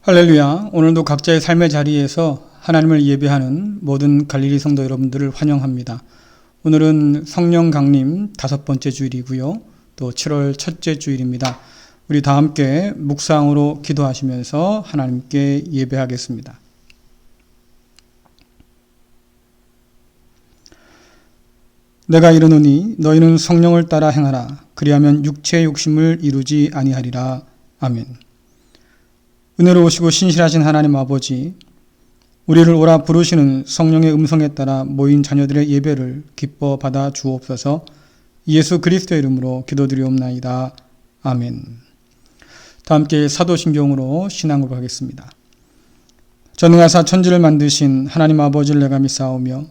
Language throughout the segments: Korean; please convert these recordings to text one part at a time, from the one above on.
할렐루야. 오늘도 각자의 삶의 자리에서 하나님을 예배하는 모든 갈릴리 성도 여러분들을 환영합니다. 오늘은 성령 강림 5번째 주일이고요. 또 7월 첫째 주일입니다. 우리 다 함께 묵상으로 기도하시면서 하나님께 예배하겠습니다. 내가 이르노니 너희는 성령을 따라 행하라. 그리하면 육체의 욕심을 이루지 아니하리라. 아멘. 은혜로우시고 신실하신 하나님 아버지, 우리를 오라 부르시는 성령의 음성에 따라 모인 자녀들의 예배를 기뻐 받아 주옵소서. 예수 그리스도의 이름으로 기도드리옵나이다. 아멘. 다 함께 사도신경으로 신앙으로 하겠습니다. 전능하사 천지를 만드신 하나님 아버지를 내가 믿사오며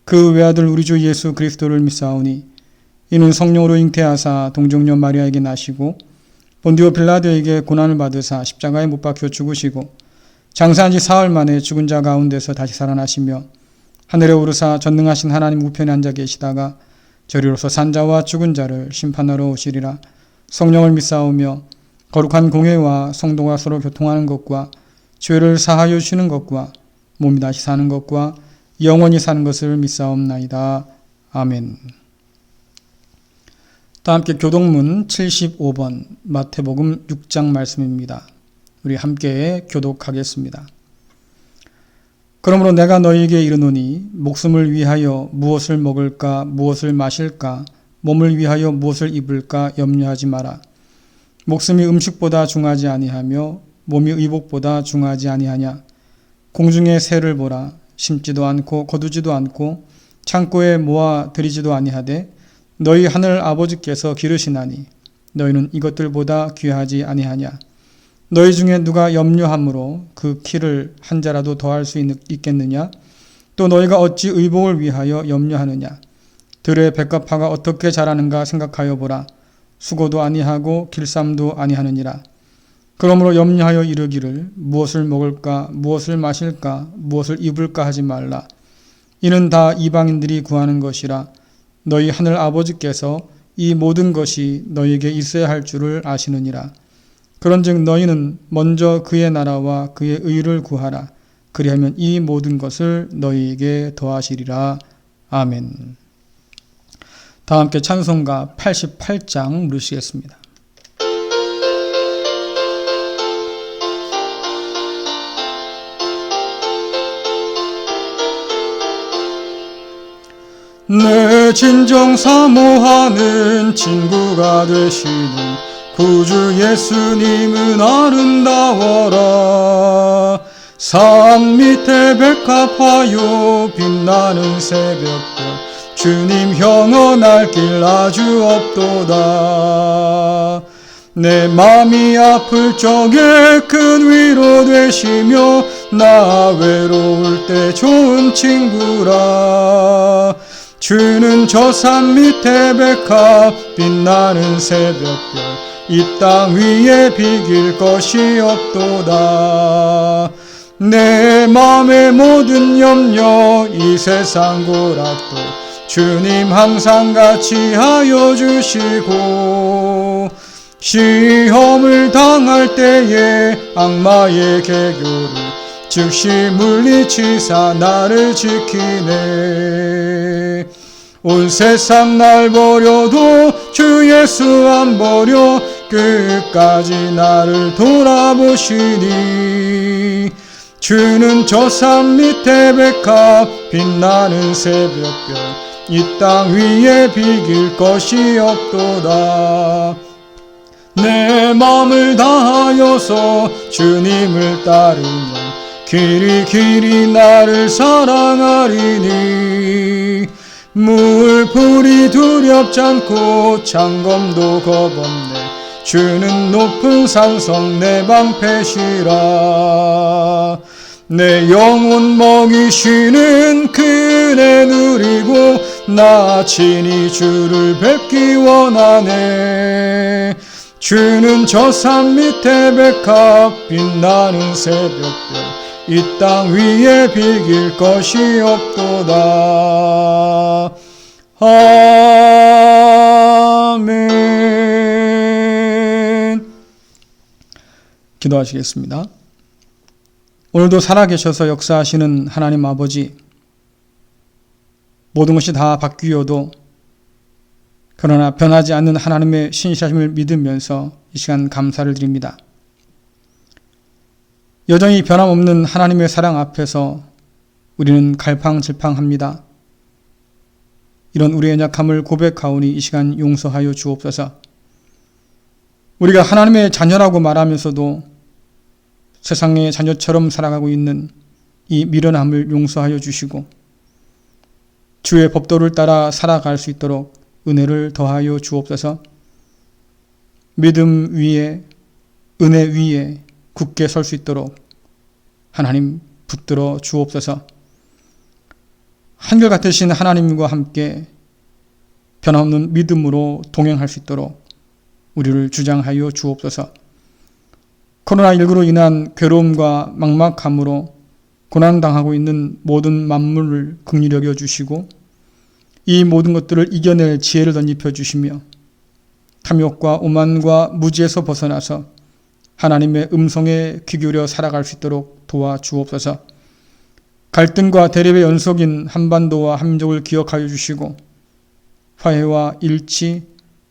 그 외아들 우리 주 예수 그리스도를 믿사오니 이는 성령으로 잉태하사 동정녀 마리아에게 나시고 본디오 빌라도에게 고난을 받으사 십자가에 못 박혀 죽으시고 장사한 지 사흘 만에 죽은 자 가운데서 다시 살아나시며 하늘에 오르사 전능하신 하나님 우편에 앉아 계시다가 저리로서 산자와 죽은 자를 심판하러 오시리라. 성령을 믿사오며 거룩한 공회와 성도가 서로 교통하는 것과 죄를 사하여 주시는 것과 몸이 다시 사는 것과 영원히 사는 것을 믿사옵나이다. 아멘. 다 함께 교독문 75번 마태복음 6장 말씀입니다. 우리 함께 교독하겠습니다. 그러므로 내가 너희에게 이르노니 목숨을 위하여 무엇을 먹을까 무엇을 마실까 몸을 위하여 무엇을 입을까 염려하지 마라. 목숨이 음식보다 중하지 아니하며 몸이 의복보다 중하지 아니하냐. 공중의 새를 보라. 심지도 않고 거두지도 않고 창고에 모아 들이지도 아니하되 너희 하늘 아버지께서 기르시나니 너희는 이것들보다 귀하지 아니하냐. 너희 중에 누가 염려함으로 그 키를 한 자라도 더할 수 있겠느냐. 또 너희가 어찌 의복을 위하여 염려하느냐. 들의 백합화가 어떻게 자라는가 생각하여 보라. 수고도 아니하고 길쌈도 아니하느니라. 그러므로 염려하여 이르기를 무엇을 먹을까 무엇을 마실까 무엇을 입을까 하지 말라. 이는 다 이방인들이 구하는 것이라. 너희 하늘 아버지께서 이 모든 것이 너희에게 있어야 할 줄을 아시느니라. 그런즉 너희는 먼저 그의 나라와 그의 의를 구하라. 그리하면 이 모든 것을 너희에게 더하시리라. 아멘. 다 함께 찬송가 88장 부르시겠습니다. 내 진정 사모하는 친구가 되시는 구주 예수님은 아름다워라. 산 밑에 백합화요 빛나는 새벽별 주님 영원할 길 아주 없도다. 내 맘이 아플 적에 큰 위로 되시며 나 외로울 때 좋은 친구라. 주는 저 산 밑에 백합 빛나는 새벽별 이 땅 위에 비길 것이 없도다. 내 맘의 모든 염려 이 세상 고락도 주님 항상 같이 하여 주시고 시험을 당할 때에 악마의 개교를 즉시 물리치사 나를 지키네. 온 세상 날 버려도 주 예수 안 버려 끝까지 나를 돌아보시니 주는 저 산 밑에 백합 빛나는 새벽별 이 땅 위에 비길 것이 없도다. 내 맘을 다하여서 주님을 따르면 길이 나를 사랑하리니 물풀이 두렵지 않고 창검도 겁없네. 주는 높은 산성 내 방패시라. 내 영혼 먹이시는 그네 누리고 나 친히 주를 뵙기 원하네. 주는 저 산 밑에 백합 빛나는 새벽별 이 땅 위에 비길 것이 없도다. 아멘. 기도하시겠습니다. 오늘도 살아계셔서 역사하시는 하나님 아버지, 모든 것이 다 바뀌어도 그러나 변하지 않는 하나님의 신실하심을 믿으면서 이 시간 감사를 드립니다. 여전히 변함없는 하나님의 사랑 앞에서 우리는 갈팡질팡합니다. 이런 우리의 연약함을 고백하오니 이 시간 용서하여 주옵소서. 우리가 하나님의 자녀라고 말하면서도 세상의 자녀처럼 살아가고 있는 이 미련함을 용서하여 주시고 주의 법도를 따라 살아갈 수 있도록 은혜를 더하여 주옵소서. 믿음 위에, 은혜 위에 굳게 설 수 있도록 하나님 붙들어 주옵소서. 한결같으신 하나님과 함께 변함없는 믿음으로 동행할 수 있도록 우리를 주장하여 주옵소서. 코로나19로 인한 괴로움과 막막함으로 고난당하고 있는 모든 만물을 긍휼히 여겨 주시고 이 모든 것들을 이겨낼 지혜를 덧입혀 주시며 탐욕과 오만과 무지에서 벗어나서 하나님의 음성에 귀 기울여 살아갈 수 있도록 도와주옵소서. 갈등과 대립의 연속인 한반도와 한민족을 기억하여 주시고 화해와 일치,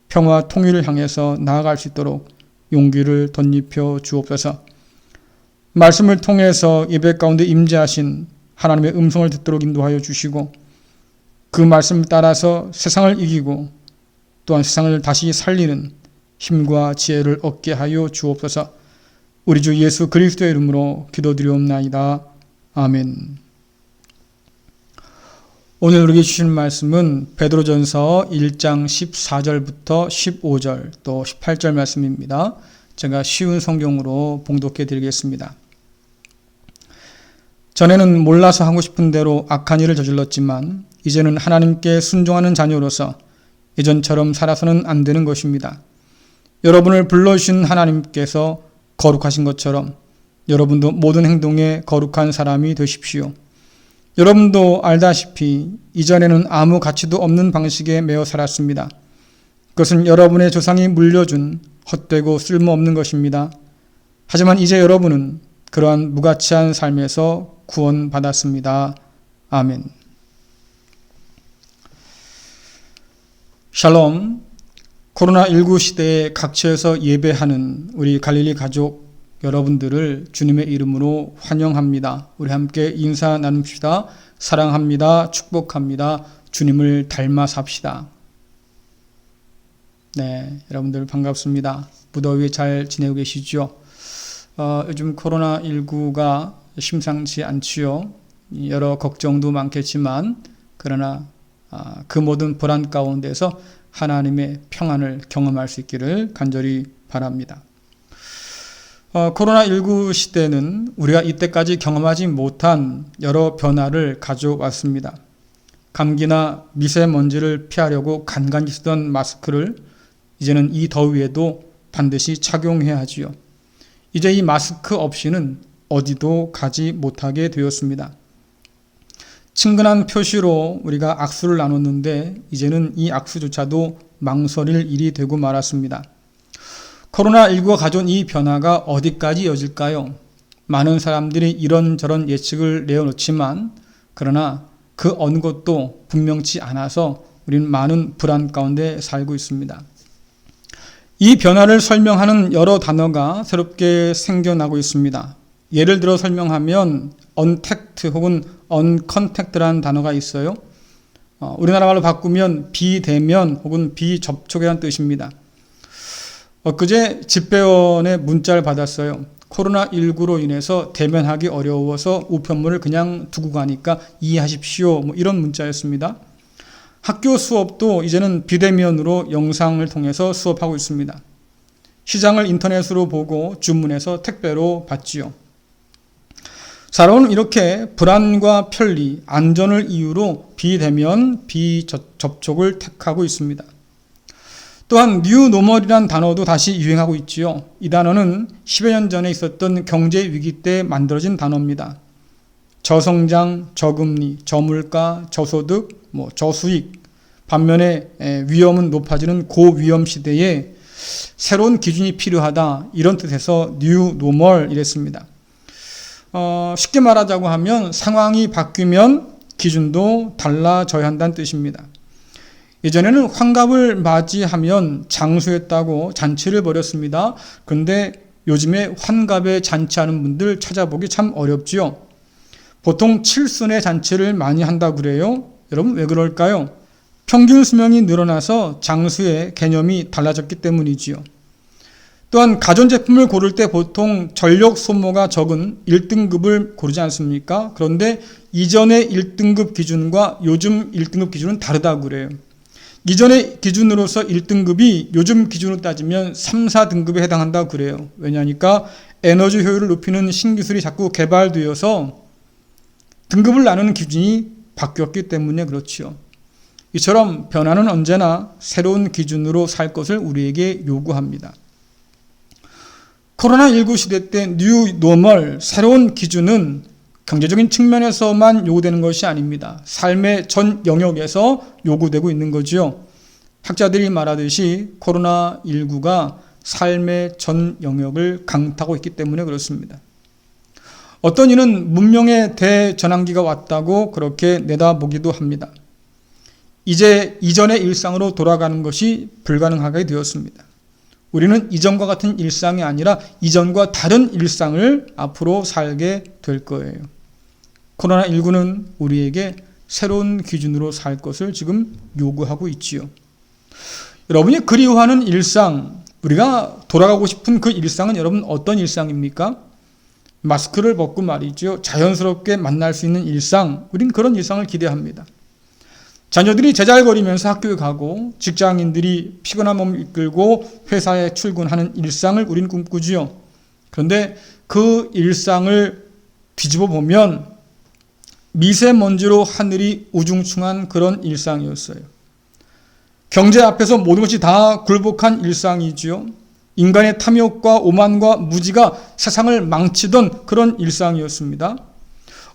평화, 통일을 향해서 나아갈 수 있도록 용기를 덧입혀 주옵소서. 말씀을 통해서 예배 가운데 임재하신 하나님의 음성을 듣도록 인도하여 주시고 그 말씀을 따라서 세상을 이기고 또한 세상을 다시 살리는 힘과 지혜를 얻게 하여 주옵소서. 우리 주 예수 그리스도의 이름으로 기도드리옵나이다. 아멘. 오늘 우리에게 주신 말씀은 베드로전서 1장 14절부터 15절 또 18절 말씀입니다. 제가 쉬운 성경으로 봉독해 드리겠습니다. 전에는 몰라서 하고 싶은 대로 악한 일을 저질렀지만 이제는 하나님께 순종하는 자녀로서 예전처럼 살아서는 안 되는 것입니다. 여러분을 불러주신 하나님께서 거룩하신 것처럼 여러분도 모든 행동에 거룩한 사람이 되십시오. 여러분도 알다시피 이전에는 아무 가치도 없는 방식에 매여 살았습니다. 그것은 여러분의 조상이 물려준 헛되고 쓸모없는 것입니다. 하지만 이제 여러분은 그러한 무가치한 삶에서 구원받았습니다. 아멘. 샬롬. 코로나19 시대에 각처에서 예배하는 우리 갈릴리 가족 여러분들을 주님의 이름으로 환영합니다. 우리 함께 인사 나눕시다. 사랑합니다. 축복합니다. 주님을 닮아 삽시다. 네, 여러분들 반갑습니다. 무더위 잘 지내고 계시죠? 요즘 코로나19가 심상치 않지요. 여러 걱정도 많겠지만 그러나 그 모든 불안 가운데서 하나님의 평안을 경험할 수 있기를 간절히 바랍니다. 코로나19 시대는 우리가 이때까지 경험하지 못한 여러 변화를 가져왔습니다. 감기나 미세먼지를 피하려고 간간히 쓰던 마스크를 이제는 이 더위에도 반드시 착용해야 하지요. 이제 이 마스크 없이는 어디도 가지 못하게 되었습니다. 친근한 표시로 우리가 악수를 나눴는데 이제는 이 악수조차도 망설일 일이 되고 말았습니다. 코로나19가 가져온 이 변화가 어디까지 이어질까요? 많은 사람들이 이런저런 예측을 내어놓지만 그러나 그 어느 것도 분명치 않아서 우리는 많은 불안 가운데 살고 있습니다. 이 변화를 설명하는 여러 단어가 새롭게 생겨나고 있습니다. 예를 들어 설명하면 언택트 혹은 언컨택트라는 단어가 있어요. 우리나라 말로 바꾸면 비대면 혹은 비접촉이라는 뜻입니다. 엊그제 집배원의 문자를 받았어요. 코로나19로 인해서 대면하기 어려워서 우편물을 그냥 두고 가니까 이해하십시오. 이런 문자였습니다. 학교 수업도 이제는 비대면으로 영상을 통해서 수업하고 있습니다. 시장을 인터넷으로 보고 주문해서 택배로 받지요. 사람은 이렇게 불안과 편리, 안전을 이유로 비대면, 비접촉을 택하고 있습니다. 또한 뉴노멀이라는 단어도 다시 유행하고 있지요. 이 단어는 10여 년 전에 있었던 경제 위기 때 만들어진 단어입니다. 저성장, 저금리, 저물가, 저소득, 저수익, 반면에 위험은 높아지는 고위험 시대에 새로운 기준이 필요하다. 이런 뜻에서 뉴노멀 이랬습니다. 쉽게 말하자고 하면 상황이 바뀌면 기준도 달라져야 한다는 뜻입니다. 예전에는 환갑을 맞이하면 장수했다고 잔치를 벌였습니다. 그런데 요즘에 환갑에 잔치하는 분들 찾아보기 참 어렵지요. 보통 칠순의 잔치를 많이 한다고 그래요. 여러분 왜 그럴까요? 평균 수명이 늘어나서 장수의 개념이 달라졌기 때문이지요. 또한 가전제품을 고를 때 보통 전력 소모가 적은 1등급을 고르지 않습니까? 그런데 이전의 1등급 기준과 요즘 1등급 기준은 다르다고 그래요. 이전의 기준으로서 1등급이 요즘 기준으로 따지면 3, 4등급에 해당한다고 그래요. 왜냐하니까 에너지 효율을 높이는 신기술이 자꾸 개발되어서 등급을 나누는 기준이 바뀌었기 때문에 그렇지요. 이처럼 변화는 언제나 새로운 기준으로 살 것을 우리에게 요구합니다. 코로나19 시대 때 뉴 노멀, 새로운 기준은 경제적인 측면에서만 요구되는 것이 아닙니다. 삶의 전 영역에서 요구되고 있는 거지요. 학자들이 말하듯이 코로나19가 삶의 전 영역을 강타하고 있기 때문에 그렇습니다. 어떤 이는 문명의 대전환기가 왔다고 그렇게 내다보기도 합니다. 이제 이전의 일상으로 돌아가는 것이 불가능하게 되었습니다. 우리는 이전과 같은 일상이 아니라 이전과 다른 일상을 앞으로 살게 될 거예요. 코로나19는 우리에게 새로운 기준으로 살 것을 지금 요구하고 있지요. 여러분이 그리워하는 일상, 우리가 돌아가고 싶은 그 일상은 여러분 어떤 일상입니까? 마스크를 벗고 말이죠. 자연스럽게 만날 수 있는 일상, 우린 그런 일상을 기대합니다. 자녀들이 제잘거리면서 학교에 가고 직장인들이 피곤한 몸을 이끌고 회사에 출근하는 일상을 우린 꿈꾸지요. 그런데 그 일상을 뒤집어 보면 미세먼지로 하늘이 우중충한 그런 일상이었어요. 경제 앞에서 모든 것이 다 굴복한 일상이지요. 인간의 탐욕과 오만과 무지가 세상을 망치던 그런 일상이었습니다.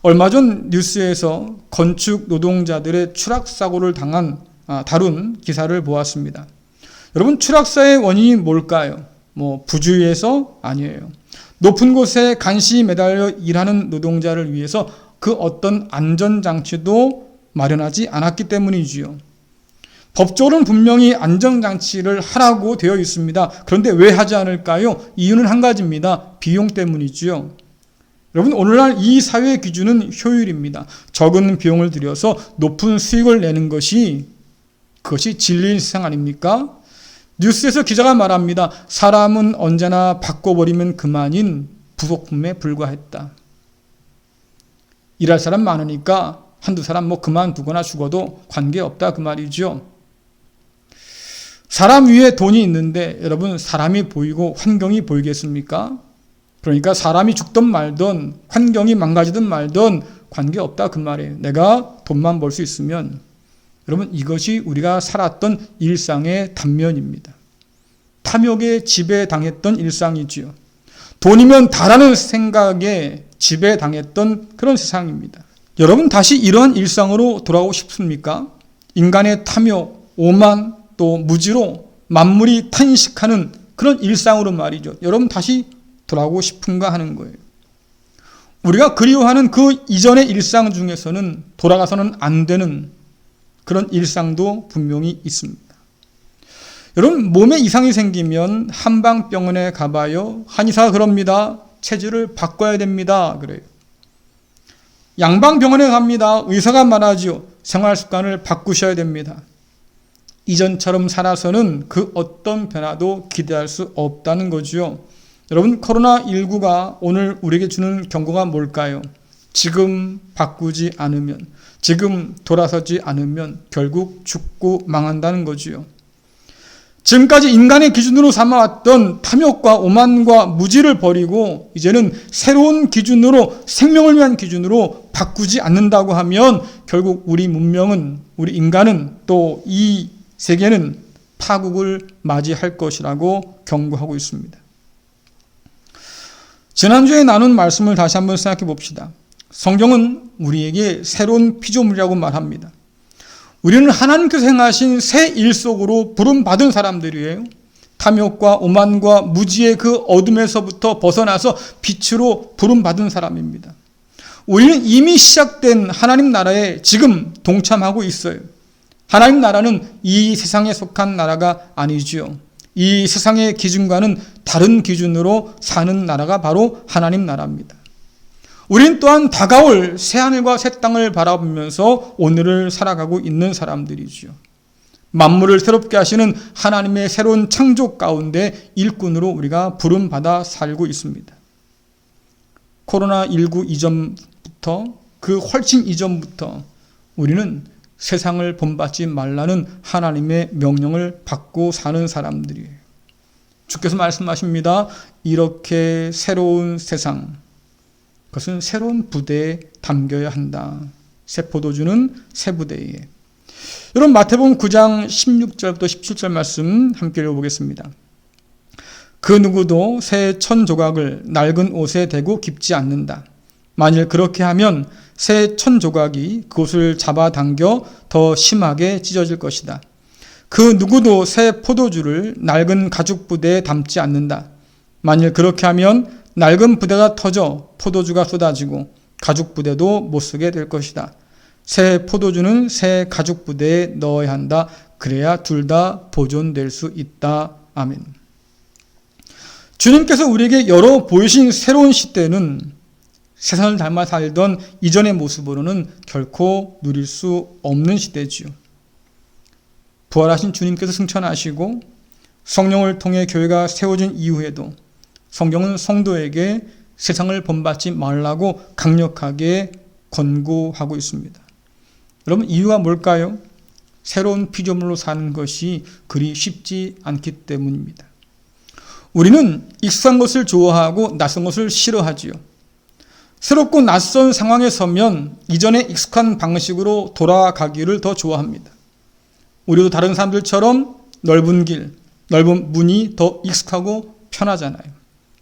얼마 전 뉴스에서 건축 노동자들의 추락사고를 다룬 기사를 보았습니다. 여러분, 추락사의 원인이 뭘까요? 부주의해서 아니에요. 높은 곳에 간신히 매달려 일하는 노동자를 위해서 그 어떤 안전장치도 마련하지 않았기 때문이지요. 법적으로는 분명히 안전장치를 하라고 되어 있습니다. 그런데 왜 하지 않을까요? 이유는 한 가지입니다. 비용 때문이지요. 여러분, 오늘날 이 사회의 기준은 효율입니다. 적은 비용을 들여서 높은 수익을 내는 그것이 진리인 세상 아닙니까? 뉴스에서 기자가 말합니다. 사람은 언제나 바꿔버리면 그만인 부속품에 불과했다. 일할 사람 많으니까 한두 사람 그만두거나 죽어도 관계없다 그 말이죠. 사람 위에 돈이 있는데 여러분, 사람이 보이고 환경이 보이겠습니까? 그러니까 사람이 죽든 말든 환경이 망가지든 말든 관계없다 그 말이에요. 내가 돈만 벌 수 있으면. 여러분, 이것이 우리가 살았던 일상의 단면입니다. 탐욕에 지배당했던 일상이지요. 돈이면 다라는 생각에 지배당했던 그런 세상입니다. 여러분, 다시 이러한 일상으로 돌아오고 싶습니까? 인간의 탐욕, 오만, 또 무지로 만물이 탄식하는 그런 일상으로 말이죠. 여러분, 다시 돌아오고 싶은가 하는 거예요. 우리가 그리워하는 그 이전의 일상 중에서는 돌아가서는 안 되는 그런 일상도 분명히 있습니다. 여러분, 몸에 이상이 생기면 한방병원에 가봐요. 한의사가 그럽니다. 체질을 바꿔야 됩니다. 그래요. 양방병원에 갑니다. 의사가 말하죠. 생활습관을 바꾸셔야 됩니다. 이전처럼 살아서는 그 어떤 변화도 기대할 수 없다는 거죠. 여러분, 코로나19가 오늘 우리에게 주는 경고가 뭘까요? 지금 바꾸지 않으면, 지금 돌아서지 않으면 결국 죽고 망한다는 거지요. 지금까지 인간의 기준으로 삼아왔던 탐욕과 오만과 무지를 버리고 이제는 새로운 기준으로, 생명을 위한 기준으로 바꾸지 않는다고 하면 결국 우리 문명은, 우리 인간은, 또 이 세계는 파국을 맞이할 것이라고 경고하고 있습니다. 지난주에 나눈 말씀을 다시 한번 생각해 봅시다. 성경은 우리에게 새로운 피조물이라고 말합니다. 우리는 하나님께서 행하신 새 일 속으로 부름받은 사람들이에요. 탐욕과 오만과 무지의 그 어둠에서부터 벗어나서 빛으로 부름받은 사람입니다. 우리는 이미 시작된 하나님 나라에 지금 동참하고 있어요. 하나님 나라는 이 세상에 속한 나라가 아니지요. 이 세상의 기준과는 다른 기준으로 사는 나라가 바로 하나님 나라입니다. 우린 또한 다가올 새하늘과 새 땅을 바라보면서 오늘을 살아가고 있는 사람들이지요. 만물을 새롭게 하시는 하나님의 새로운 창조 가운데 일꾼으로 우리가 부름받아 살고 있습니다. 코로나19 이전부터 그 훨씬 이전부터 우리는 세상을 본받지 말라는 하나님의 명령을 받고 사는 사람들이에요. 주께서 말씀하십니다. 이렇게 새로운 세상, 그것은 새로운 부대에 담겨야 한다. 새 포도주는 새 부대에. 여러분 마태복음 9장 16절부터 17절 말씀 함께 읽어보겠습니다. 그 누구도 새 천조각을 낡은 옷에 대고 깁지 않는다. 만일 그렇게 하면 새 천조각이 그옷을 잡아당겨 더 심하게 찢어질 것이다. 그 누구도 새 포도주를 낡은 가죽 부대에 담지 않는다. 만일 그렇게 하면 낡은 부대가 터져 포도주가 쏟아지고 가죽 부대도 못 쓰게 될 것이다. 새 포도주는 새 가죽 부대에 넣어야 한다. 그래야 둘 다 보존될 수 있다. 아멘. 주님께서 우리에게 열어 보이신 새로운 시대는 세상을 닮아 살던 이전의 모습으로는 결코 누릴 수 없는 시대지요. 부활하신 주님께서 승천하시고 성령을 통해 교회가 세워진 이후에도 성경은 성도에게 세상을 본받지 말라고 강력하게 권고하고 있습니다. 여러분 이유가 뭘까요? 새로운 피조물로 사는 것이 그리 쉽지 않기 때문입니다. 우리는 익숙한 것을 좋아하고 낯선 것을 싫어하지요. 새롭고 낯선 상황에 서면 이전의 익숙한 방식으로 돌아가기를 더 좋아합니다. 우리도 다른 사람들처럼 넓은 길, 넓은 문이 더 익숙하고 편하잖아요.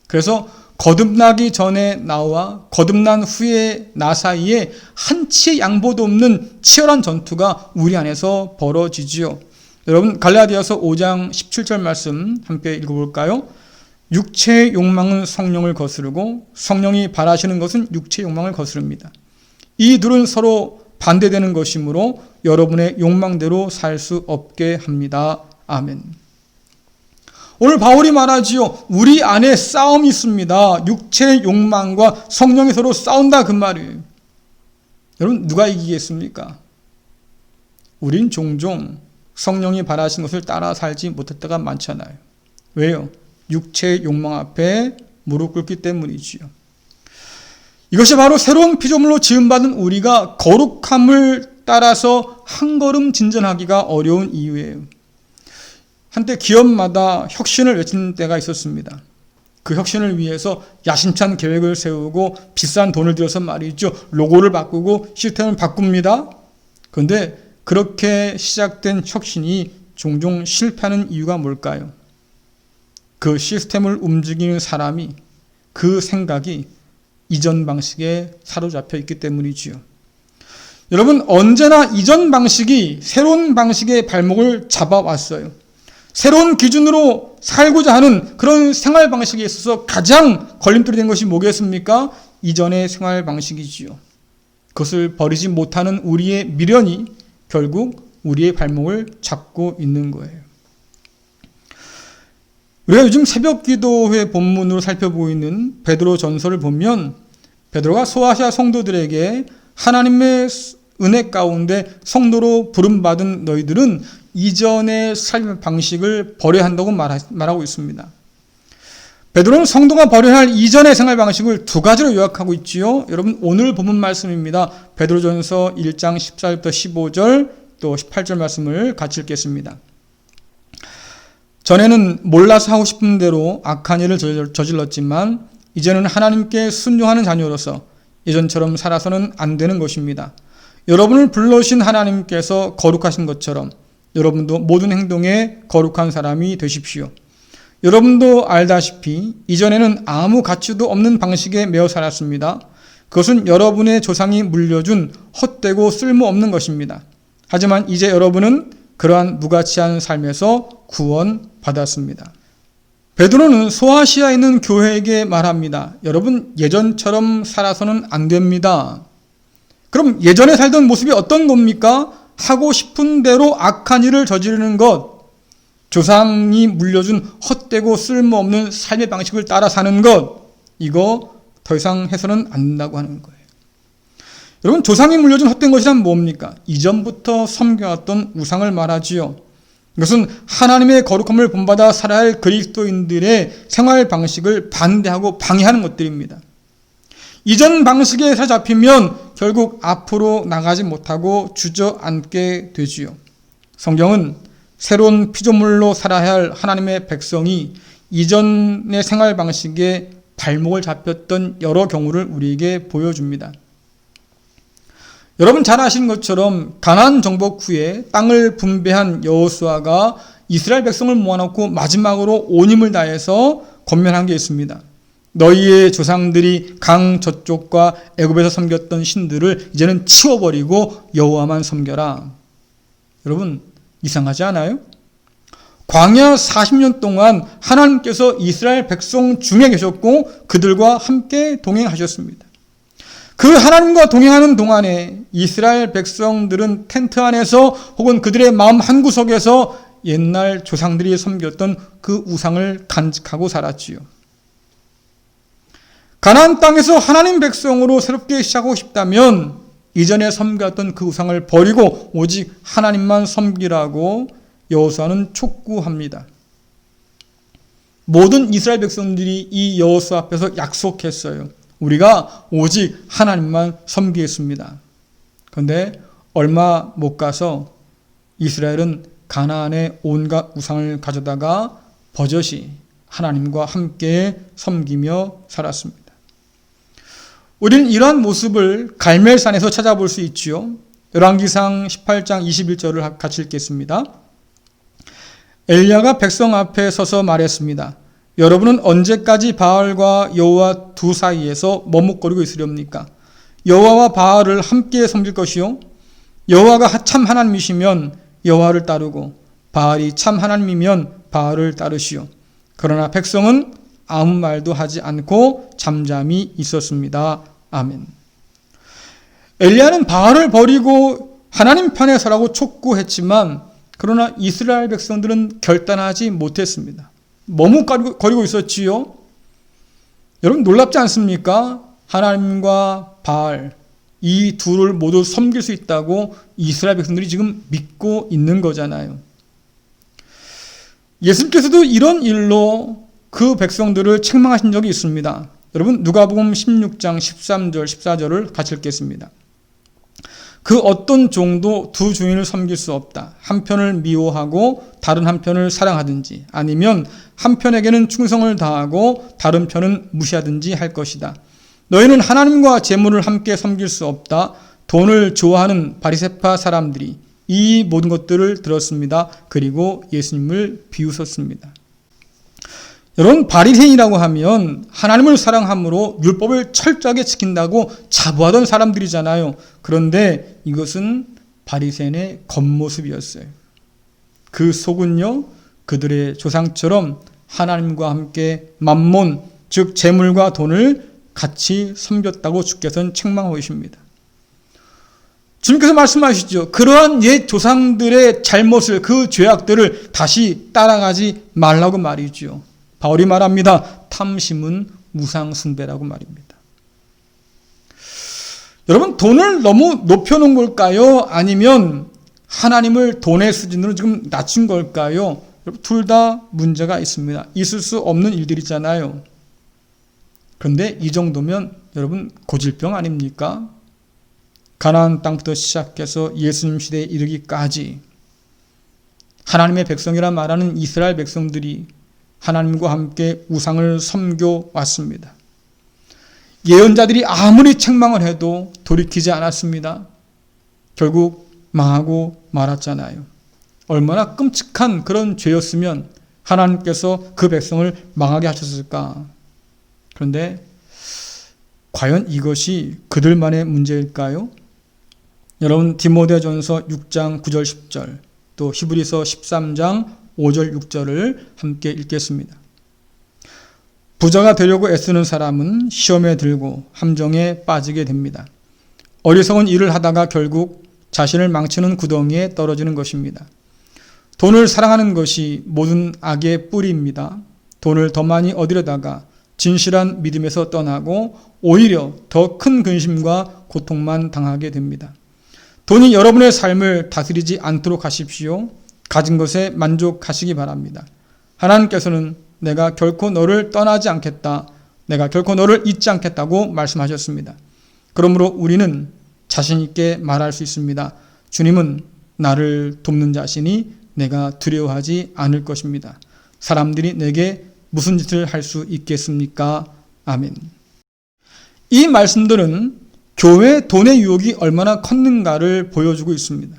그래서 거듭나기 전에 나와 거듭난 후에 나 사이에 한치의 양보도 없는 치열한 전투가 우리 안에서 벌어지지요. 여러분 갈라디아서 5장 17절 말씀 함께 읽어볼까요? 육체의 욕망은 성령을 거스르고 성령이 바라시는 것은 육체의 욕망을 거스릅니다. 이 둘은 서로 반대되는 것이므로 여러분의 욕망대로 살 수 없게 합니다. 아멘. 오늘 바울이 말하지요. 우리 안에 싸움이 있습니다. 육체의 욕망과 성령이 서로 싸운다 그 말이에요. 여러분 누가 이기겠습니까? 우린 종종 성령이 바라신 것을 따라 살지 못할 때가 많잖아요. 왜요? 육체의 욕망 앞에 무릎 꿇기 때문이지요. 이것이 바로 새로운 피조물로 지음받은 우리가 거룩함을 따라서 한 걸음 진전하기가 어려운 이유예요. 한때 기업마다 혁신을 외치는 때가 있었습니다. 그 혁신을 위해서 야심찬 계획을 세우고 비싼 돈을 들여서 말이죠. 로고를 바꾸고 시스템을 바꿉니다. 그런데 그렇게 시작된 혁신이 종종 실패하는 이유가 뭘까요? 그 시스템을 움직이는 사람이 그 생각이 이전 방식에 사로잡혀 있기 때문이지요. 여러분 언제나 이전 방식이 새로운 방식의 발목을 잡아왔어요. 새로운 기준으로 살고자 하는 그런 생활 방식에 있어서 가장 걸림돌이 된 것이 뭐겠습니까? 이전의 생활 방식이지요. 그것을 버리지 못하는 우리의 미련이 결국 우리의 발목을 잡고 있는 거예요. 우리가 요즘 새벽 기도회 본문으로 살펴보고 있는 베드로 전서를 보면 베드로가 소아시아 성도들에게 하나님의 은혜 가운데 성도로 부름받은 너희들은 이전의 삶의 방식을 버려야 한다고 말하고 있습니다. 베드로는 성도가 버려야 할 이전의 생활 방식을 두 가지로 요약하고 있지요. 여러분 오늘 본문 말씀입니다. 베드로전서 1장 14절부터 15절 또 18절 말씀을 같이 읽겠습니다. 전에는 몰라서 하고 싶은 대로 악한 일을 저질렀지만 이제는 하나님께 순종하는 자녀로서 예전처럼 살아서는 안 되는 것입니다. 여러분을 불러주신 하나님께서 거룩하신 것처럼 여러분도 모든 행동에 거룩한 사람이 되십시오. 여러분도 알다시피 이전에는 아무 가치도 없는 방식에 매여 살았습니다. 그것은 여러분의 조상이 물려준 헛되고 쓸모없는 것입니다. 하지만 이제 여러분은 그러한 무가치한 삶에서 구원받았습니다. 베드로는 소아시아에 있는 교회에게 말합니다. 여러분, 예전처럼 살아서는 안 됩니다. 그럼 예전에 살던 모습이 어떤 겁니까? 하고 싶은 대로 악한 일을 저지르는 것, 조상이 물려준 헛되고 쓸모없는 삶의 방식을 따라 사는 것, 이거 더 이상 해서는 안 된다고 하는 거예요. 여러분, 조상이 물려준 헛된 것이란 뭡니까? 이전부터 섬겨왔던 우상을 말하지요. 이것은 하나님의 거룩함을 본받아 살아야 할 그리스도인들의 생활 방식을 반대하고 방해하는 것들입니다. 이전 방식에 사로잡히면 결국 앞으로 나가지 못하고 주저앉게 되지요. 성경은 새로운 피조물로 살아야 할 하나님의 백성이 이전의 생활 방식에 발목을 잡혔던 여러 경우를 우리에게 보여줍니다. 여러분 잘 아시는 것처럼 가나안 정복 후에 땅을 분배한 여호수아가 이스라엘 백성을 모아놓고 마지막으로 온 힘을 다해서 권면한 게 있습니다. 너희의 조상들이 강 저쪽과 애굽에서 섬겼던 신들을 이제는 치워버리고 여호와만 섬겨라. 여러분 이상하지 않아요? 광야 40년 동안 하나님께서 이스라엘 백성 중에 계셨고 그들과 함께 동행하셨습니다. 그 하나님과 동행하는 동안에 이스라엘 백성들은 텐트 안에서 혹은 그들의 마음 한구석에서 옛날 조상들이 섬겼던 그 우상을 간직하고 살았지요. 가나안 땅에서 하나님 백성으로 새롭게 시작하고 싶다면 이전에 섬겼던 그 우상을 버리고 오직 하나님만 섬기라고 여호수아는 촉구합니다. 모든 이스라엘 백성들이 이 여호수아 앞에서 약속했어요. 우리가 오직 하나님만 섬기겠습니다. 그런데 얼마 못 가서 이스라엘은 가나안의 온갖 우상을 가져다가 버젓이 하나님과 함께 섬기며 살았습니다. 우리는 이러한 모습을 갈멜산에서 찾아볼 수 있지요. 열왕기상 18장 21절을 같이 읽겠습니다. 엘리야가 백성 앞에 서서 말했습니다. 여러분은 언제까지 바알과 여호와 두 사이에서 머뭇거리고 있으렵니까? 여호와와 바알을 함께 섬길 것이요 여호와가 참 하나님이시면 여호와를 따르고 바알이 참 하나님이면 바알을 따르시오. 그러나 백성은 아무 말도 하지 않고 잠잠히 있었습니다. 아멘. 엘리야는 바알을 버리고 하나님 편에 서라고 촉구했지만 그러나 이스라엘 백성들은 결단하지 못했습니다. 머뭇거리고 있었지요. 여러분 놀랍지 않습니까? 하나님과 바알 이 둘을 모두 섬길 수 있다고 이스라엘 백성들이 지금 믿고 있는 거잖아요. 예수님께서도 이런 일로 그 백성들을 책망하신 적이 있습니다. 여러분 누가복음 16장 13절 14절을 같이 읽겠습니다. 그 어떤 종도 두 주인을 섬길 수 없다. 한편을 미워하고 다른 한편을 사랑하든지 아니면 한편에게는 충성을 다하고 다른 편은 무시하든지 할 것이다. 너희는 하나님과 재물을 함께 섬길 수 없다. 돈을 좋아하는 바리새파 사람들이 이 모든 것들을 들었습니다. 그리고 예수님을 비웃었습니다. 여러분 바리새인이라고 하면 하나님을 사랑함으로 율법을 철저하게 지킨다고 자부하던 사람들이잖아요. 그런데 이것은 바리새인의 겉모습이었어요. 그 속은요 그들의 조상처럼 하나님과 함께 만몬 즉 재물과 돈을 같이 섬겼다고 주께서는 책망하고 계십니다. 주님께서 말씀하시죠. 그러한 옛 조상들의 잘못을 그 죄악들을 다시 따라가지 말라고 말이죠. 바울이 말합니다. 탐심은 우상 숭배라고 말입니다. 여러분 돈을 너무 높여놓은 걸까요? 아니면 하나님을 돈의 수준으로 지금 낮춘 걸까요? 둘 다 문제가 있습니다. 있을 수 없는 일들이잖아요. 그런데 이 정도면 여러분 고질병 아닙니까? 가나안 땅부터 시작해서 예수님 시대에 이르기까지 하나님의 백성이라 말하는 이스라엘 백성들이 하나님과 함께 우상을 섬겨왔습니다. 예언자들이 아무리 책망을 해도 돌이키지 않았습니다. 결국 망하고 말았잖아요. 얼마나 끔찍한 그런 죄였으면 하나님께서 그 백성을 망하게 하셨을까. 그런데 과연 이것이 그들만의 문제일까요? 여러분 디모데전서 6장 9절 10절 또 히브리서 13장 5절 6절을 함께 읽겠습니다. 부자가 되려고 애쓰는 사람은 시험에 들고 함정에 빠지게 됩니다. 어리석은 일을 하다가 결국 자신을 망치는 구덩이에 떨어지는 것입니다. 돈을 사랑하는 것이 모든 악의 뿌리입니다. 돈을 더 많이 얻으려다가 진실한 믿음에서 떠나고 오히려 더 큰 근심과 고통만 당하게 됩니다. 돈이 여러분의 삶을 다스리지 않도록 하십시오. 가진 것에 만족하시기 바랍니다. 하나님께서는 내가 결코 너를 떠나지 않겠다, 내가 결코 너를 잊지 않겠다고 말씀하셨습니다. 그러므로 우리는 자신 있게 말할 수 있습니다. 주님은 나를 돕는 자시니 내가 두려워하지 않을 것입니다. 사람들이 내게 무슨 짓을 할 수 있겠습니까? 아멘. 이 말씀들은 교회의 돈의 유혹이 얼마나 컸는가를 보여주고 있습니다.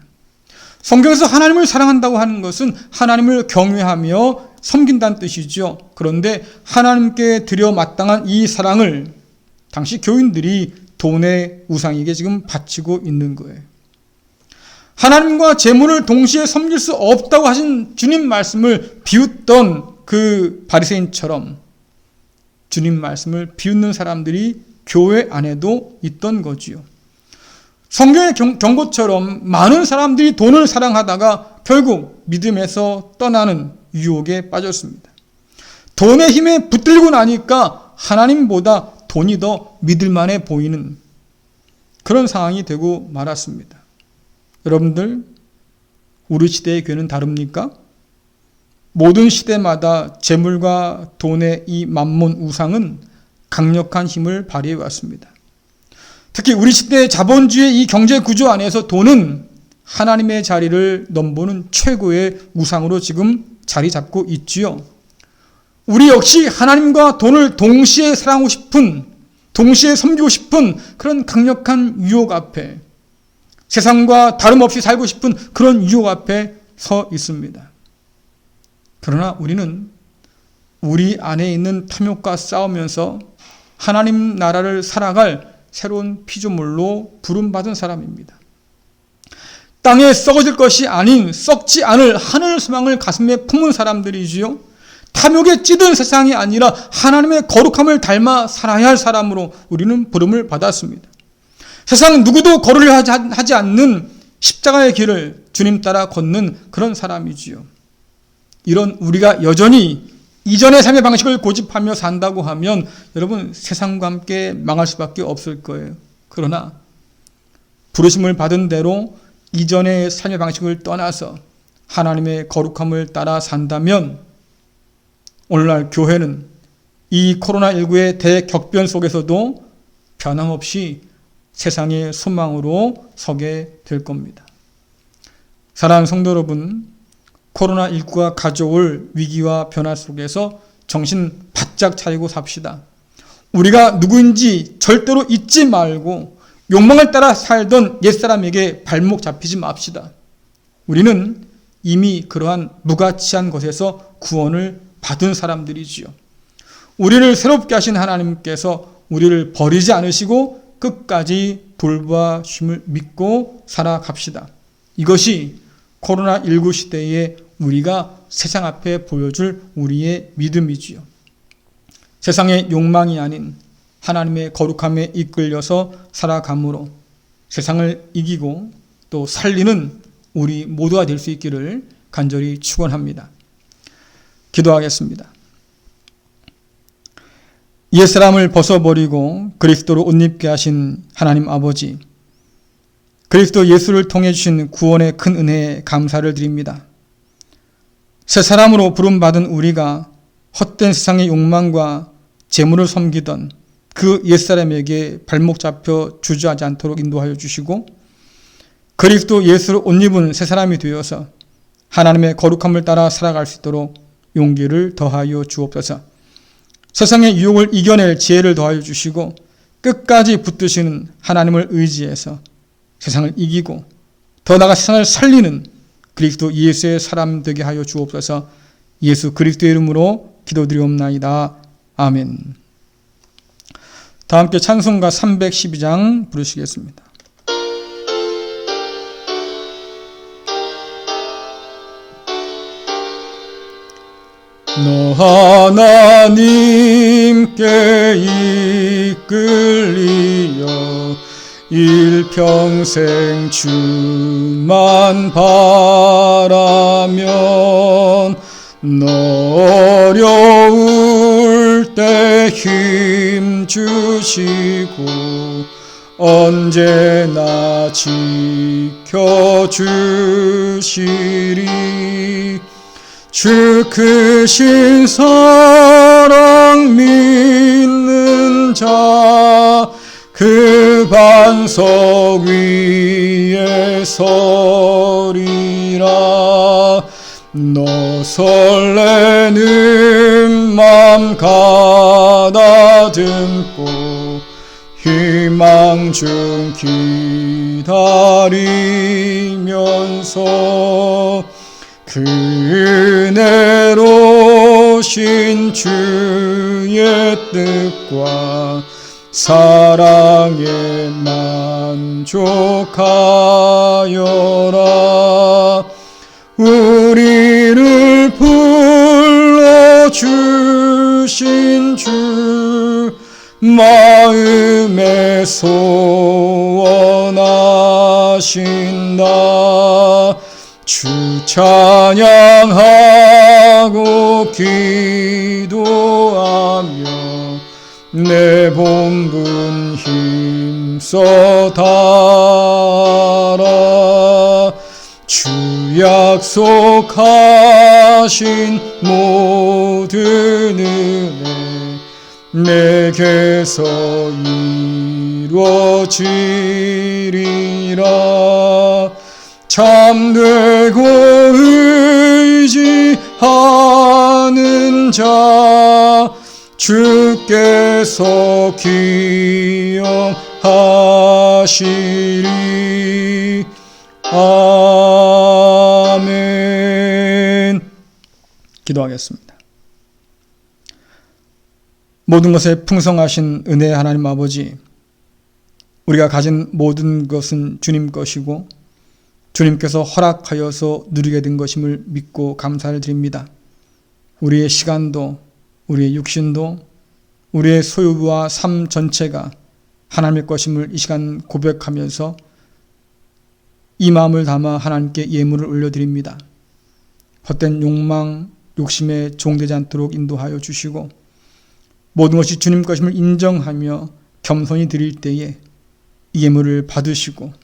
성경에서 하나님을 사랑한다고 하는 것은 하나님을 경외하며 섬긴다는 뜻이죠. 그런데 하나님께 드려 마땅한 이 사랑을 당시 교인들이 돈의 우상에게 지금 바치고 있는 거예요. 하나님과 재물을 동시에 섬길 수 없다고 하신 주님 말씀을 비웃던 그 바리새인처럼 주님 말씀을 비웃는 사람들이 교회 안에도 있던 거지요. 성경의 경고처럼 많은 사람들이 돈을 사랑하다가 결국 믿음에서 떠나는 유혹에 빠졌습니다. 돈의 힘에 붙들고 나니까 하나님보다 돈이 더 믿을만해 보이는 그런 상황이 되고 말았습니다. 여러분들, 우리 시대의 교회는 다릅니까? 모든 시대마다 재물과 돈의 이 만몬 우상은 강력한 힘을 발휘해 왔습니다. 특히 우리 시대의 자본주의 이 경제 구조 안에서 돈은 하나님의 자리를 넘보는 최고의 우상으로 지금 자리 잡고 있지요. 우리 역시 하나님과 돈을 동시에 사랑하고 싶은, 동시에 섬기고 싶은 그런 강력한 유혹 앞에, 세상과 다름없이 살고 싶은 그런 유혹 앞에 서 있습니다. 그러나 우리는 우리 안에 있는 탐욕과 싸우면서 하나님 나라를 살아갈 새로운 피조물로 부름받은 사람입니다. 땅에 썩어질 것이 아닌 썩지 않을 하늘 소망을 가슴에 품은 사람들이지요. 탐욕에 찌든 세상이 아니라 하나님의 거룩함을 닮아 살아야 할 사람으로 우리는 부름을 받았습니다. 세상 누구도 걸으려 하지 않는 십자가의 길을 주님 따라 걷는 그런 사람이지요. 이런 우리가 여전히 이전의 삶의 방식을 고집하며 산다고 하면 여러분 세상과 함께 망할 수밖에 없을 거예요. 그러나 부르심을 받은 대로 이전의 삶의 방식을 떠나서 하나님의 거룩함을 따라 산다면 오늘날 교회는 이 코로나19의 대격변 속에서도 변함없이 세상의 소망으로 서게 될 겁니다. 사랑하는 성도 여러분, 코로나19가 가져올 위기와 변화 속에서 정신 바짝 차리고 삽시다. 우리가 누구인지 절대로 잊지 말고 욕망을 따라 살던 옛사람에게 발목 잡히지 맙시다. 우리는 이미 그러한 무가치한 것에서 구원을 받은 사람들이지요. 우리를 새롭게 하신 하나님께서 우리를 버리지 않으시고 끝까지 돌보심을 믿고 살아갑시다. 이것이 코로나19 시대에 우리가 세상 앞에 보여줄 우리의 믿음이지요. 세상의 욕망이 아닌 하나님의 거룩함에 이끌려서 살아감으로 세상을 이기고 또 살리는 우리 모두가 될 수 있기를 간절히 축원합니다. 기도하겠습니다. 옛사람을 벗어버리고 그리스도로 옷 입게 하신 하나님 아버지, 그리스도 예수를 통해 주신 구원의 큰 은혜에 감사를 드립니다. 새 사람으로 부름받은 우리가 헛된 세상의 욕망과 재물을 섬기던 그 옛사람에게 발목 잡혀 주저하지 않도록 인도하여 주시고 그리스도 예수를 옷 입은 새 사람이 되어서 하나님의 거룩함을 따라 살아갈 수 있도록 용기를 더하여 주옵소서. 세상의 유혹을 이겨낼 지혜를 더하여 주시고 끝까지 붙드시는 하나님을 의지해서 세상을 이기고 더 나아가 세상을 살리는 그리스도 예수의 사람 되게 하여 주옵소서. 예수 그리스도의 이름으로 기도드리옵나이다. 아멘. 다 함께 찬송가 312장 부르시겠습니다. 너 하나님께 이끌리어 일평생 주만 바라면 너 어려울 때 힘 주시고 언제나 지켜주시리. 주 크신 사랑 믿는 자 그 반석 위에 서리라. 너 설레는 맘 가다듬고 희망 중 기다리면서 그 은혜로 신 주의 뜻과 사랑에 만족하여라. 우리를 불러주신 주 마음에 소원하신다. 주 찬양하고 기도하며 내 본분 힘써 달아. 주 약속하신 모든 은혜 내게서 이루어지리라. 참되고 의지하는 자 주께서 기억하시리. 아멘. 기도하겠습니다. 모든 것에 풍성하신 은혜의 하나님 아버지, 우리가 가진 모든 것은 주님 것이고 주님께서 허락하여서 누리게 된 것임을 믿고 감사를 드립니다. 우리의 시간도 우리의 육신도 우리의 소유와 삶 전체가 하나님의 것임을 이 시간 고백하면서 이 마음을 담아 하나님께 예물을 올려드립니다. 헛된 욕망, 욕심에 종되지 않도록 인도하여 주시고 모든 것이 주님 것임을 인정하며 겸손히 드릴 때에 이 예물을 받으시고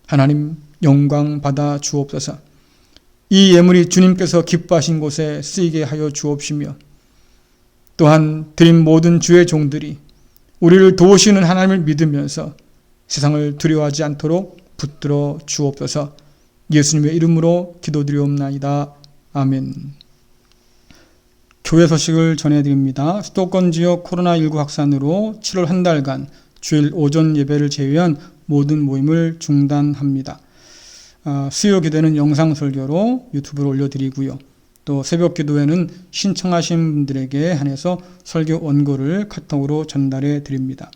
하나님 영광 받아 주옵소서. 이 예물이 주님께서 기뻐하신 곳에 쓰이게 하여 주옵시며 또한 드린 모든 주의 종들이 우리를 도우시는 하나님을 믿으면서 세상을 두려워하지 않도록 붙들어 주옵소서. 예수님의 이름으로 기도드리옵나이다. 아멘. 교회 소식을 전해드립니다. 수도권 지역 코로나19 확산으로 7월 한 달간 주일 오전 예배를 제외한 모든 모임을 중단합니다. 수요 기도는 영상 설교로 유튜브로 올려드리고요. 또 새벽 기도회는 신청하신 분들에게 한해서 설교 원고를 카톡으로 전달해 드립니다.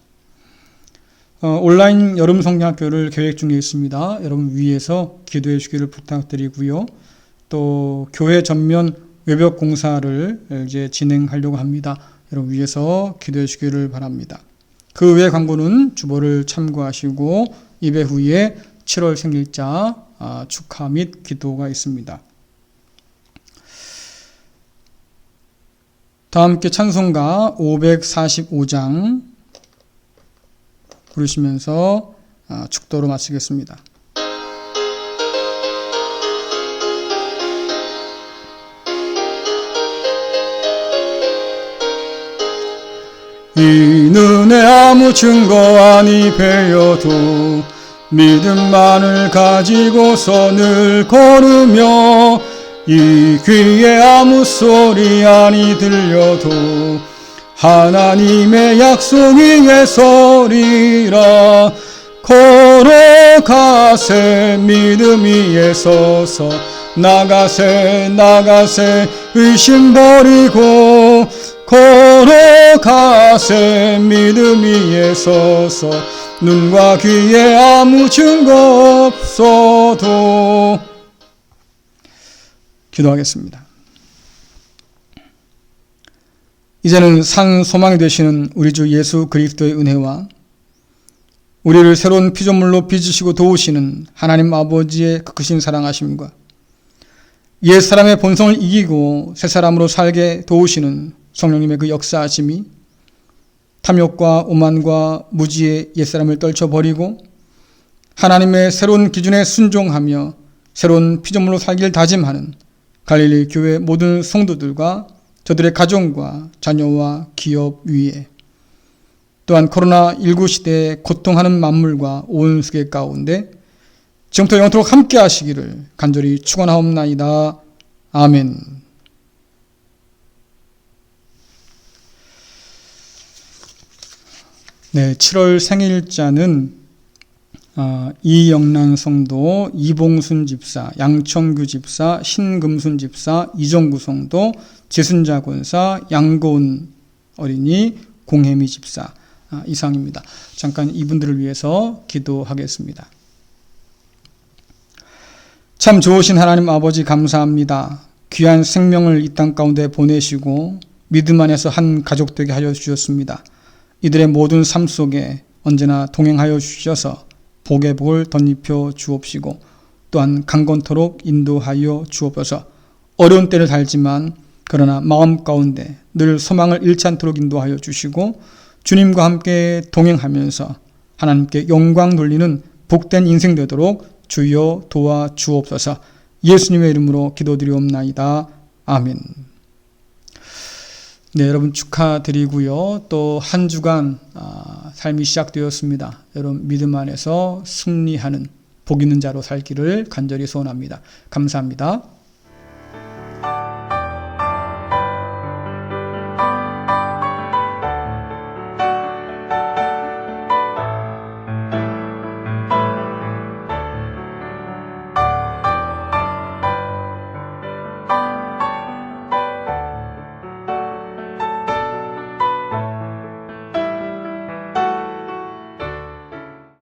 온라인 여름 성경학교를 계획 중에 있습니다. 여러분 위에서 기도해 주기를 부탁드리고요. 또 교회 전면 외벽 공사를 이제 진행하려고 합니다. 여러분 위에서 기도해 주기를 바랍니다. 그 외 광고는 주보를 참고하시고 예배 후에 7월 생일자 축하 및 기도가 있습니다. 다 함께 찬송가 545장 부르시면서 축도로 마치겠습니다. 이 눈에 아무 증거 아니 배여도 믿음만을 가지고서 늘 걸으며 이 귀에 아무 소리 아니 들려도 하나님의 약속 위에 서리라. 걸어가세 믿음 위에 서서 나가세 의심 버리고 걸어가세 믿음 위에 서서 눈과 귀에 아무 증거 없어도. 기도하겠습니다. 이제는 산 소망이 되시는 우리 주 예수 그리스도의 은혜와 우리를 새로운 피조물로 빚으시고 도우시는 하나님 아버지의 크신 사랑하심과 옛 사람의 본성을 이기고 새 사람으로 살게 도우시는 성령님의 그 역사하심이 탐욕과 오만과 무지의 옛 사람을 떨쳐버리고 하나님의 새로운 기준에 순종하며 새로운 피조물로 살기를 다짐하는 갈릴리 교회 모든 성도들과 저들의 가정과 자녀와 기업 위에 또한 코로나19 시대에 고통하는 만물과 온 세계 가운데 지금부터 영원토록 함께 하시기를 간절히 축원하옵나이다. 아멘. 네, 7월 생일자는 이영란 성도, 이봉순 집사, 양청규 집사, 신금순 집사, 이종구 성도, 재순자 권사, 양고은 어린이, 공혜미 집사 이상입니다. 잠깐 이분들을 위해서 기도하겠습니다. 참 좋으신 하나님 아버지 감사합니다. 귀한 생명을 이 땅 가운데 보내시고 믿음 안에서 한 가족 되게 하여 주셨습니다. 이들의 모든 삶 속에 언제나 동행하여 주셔서 복의 복을 덧입혀 주옵시고 또한 강건토록 인도하여 주옵소서. 어려운 때를 달지만 그러나 마음 가운데 늘 소망을 잃지 않도록 인도하여 주시고 주님과 함께 동행하면서 하나님께 영광 돌리는 복된 인생 되도록 주여 도와 주옵소서. 예수님의 이름으로 기도드리옵나이다. 아멘. 네, 여러분 축하드리고요. 또 한 주간 삶이 시작되었습니다. 여러분 믿음 안에서 승리하는 복 있는 자로 살기를 간절히 소원합니다. 감사합니다.